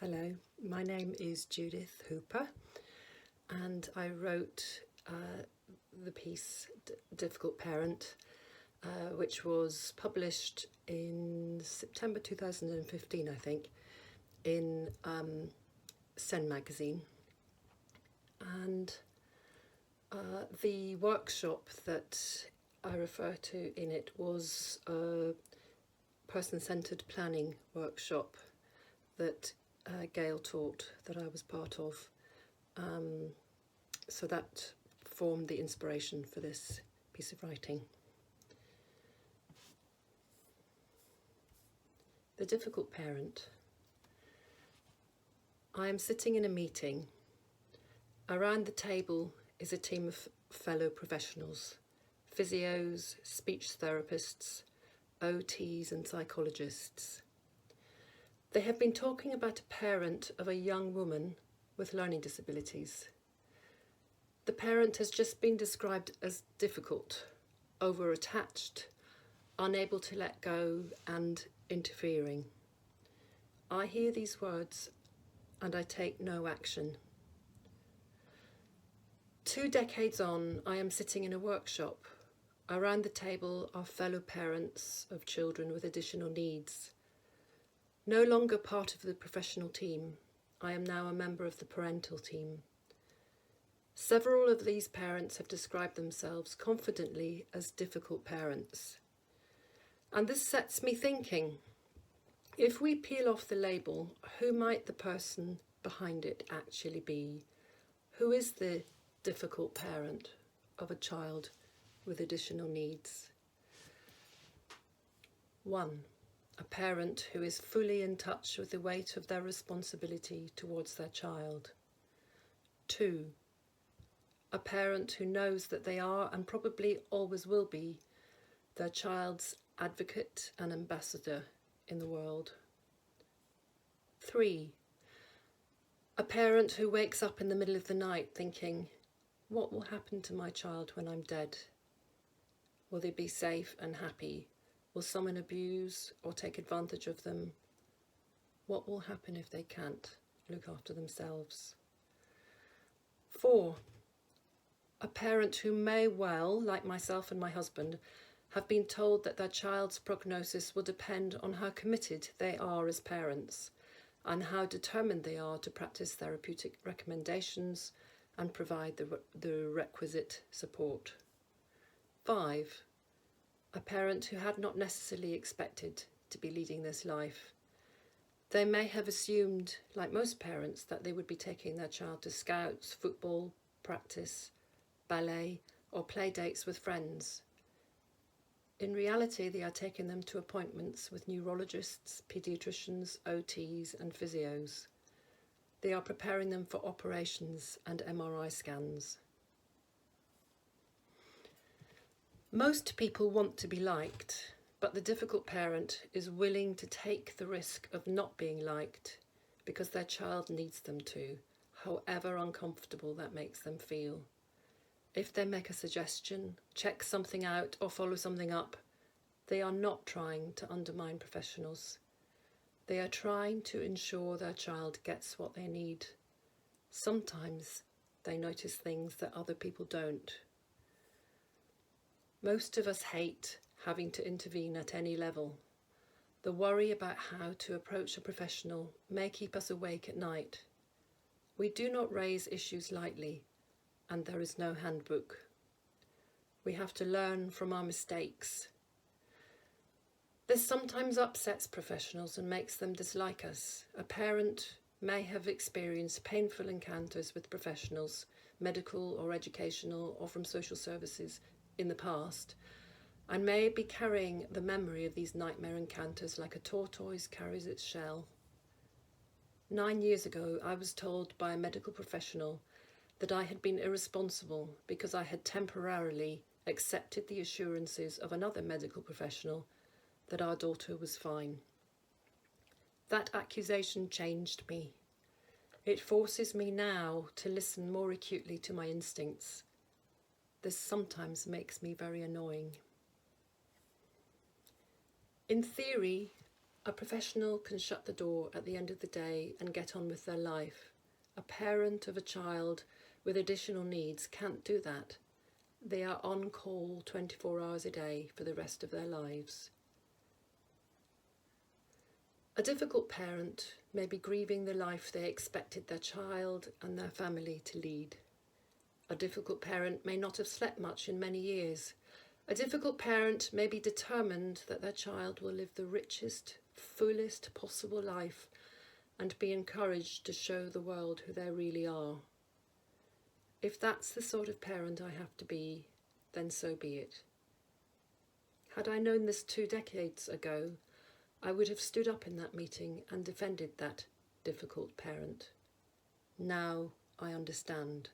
Hello, my name is Judith Hooper and I wrote the piece Difficult Parent, which was published in September 2015, I think, in SEN magazine. And the workshop that I refer to in it was a person-centred planning workshop that Gail taught, that I was part of. So that formed the inspiration for this piece of writing. The Difficult Parent. I am sitting in a meeting. Around the table is a team of fellow professionals, physios, speech therapists, OTs and psychologists. They have been talking about a parent of a young woman with learning disabilities. The parent has just been described as difficult, over-attached, unable to let go and interfering. I hear these words and I take no action. 2 decades on, I am sitting in a workshop. Around the table are fellow parents of children with additional needs. No longer part of the professional team, I am now a member of the parental team. Several of these parents have described themselves confidently as difficult parents. And this sets me thinking, if we peel off the label, who might the person behind it actually be? Who is the difficult parent of a child with additional needs? 1. A parent who is fully in touch with the weight of their responsibility towards their child. 2. A parent who knows that they are, and probably always will be, their child's advocate and ambassador in the world. 3. A parent who wakes up in the middle of the night thinking, what will happen to my child when I'm dead? Will they be safe and happy? Will someone abuse or take advantage of them? What will happen if they can't look after themselves? 4. A parent who may well, like myself and my husband, have been told that their child's prognosis will depend on how committed they are as parents and how determined they are to practice therapeutic recommendations and provide the requisite support. 5. A parent who had not necessarily expected to be leading this life. They may have assumed, like most parents, that they would be taking their child to scouts, football, practice, ballet, or play dates with friends. In reality, they are taking them to appointments with neurologists, paediatricians, OTs, and physios. They are preparing them for operations and MRI scans. Most people want to be liked, but the difficult parent is willing to take the risk of not being liked because their child needs them to, however uncomfortable that makes them feel. If they make a suggestion, check something out, or follow something up, they are not trying to undermine professionals. They are trying to ensure their child gets what they need. Sometimes they notice things that other people don't. Most of us hate having to intervene at any level. The worry about how to approach a professional may keep us awake at night. We do not raise issues lightly, and there is no handbook. We have to learn from our mistakes. This sometimes upsets professionals and makes them dislike us. A parent may have experienced painful encounters with professionals, medical or educational or from social services, in the past, and may be carrying the memory of these nightmare encounters like a tortoise carries its shell. 9 years ago, I was told by a medical professional that I had been irresponsible because I had temporarily accepted the assurances of another medical professional that our daughter was fine. That accusation changed me. It forces me now to listen more acutely to my instincts. This sometimes makes me very annoying. In theory, A professional can shut the door at the end of the day and get on with their life. A parent of a child with additional needs can't do that. They are on call 24 hours a day for the rest of their lives. A difficult parent may be grieving the life they expected their child and their family to lead. A difficult parent may not have slept much in many years. A difficult parent may be determined that their child will live the richest, fullest possible life and be encouraged to show the world who they really are. If that's the sort of parent I have to be, then so be it. Had I known this 2 decades ago, I would have stood up in that meeting and defended that difficult parent. Now I understand.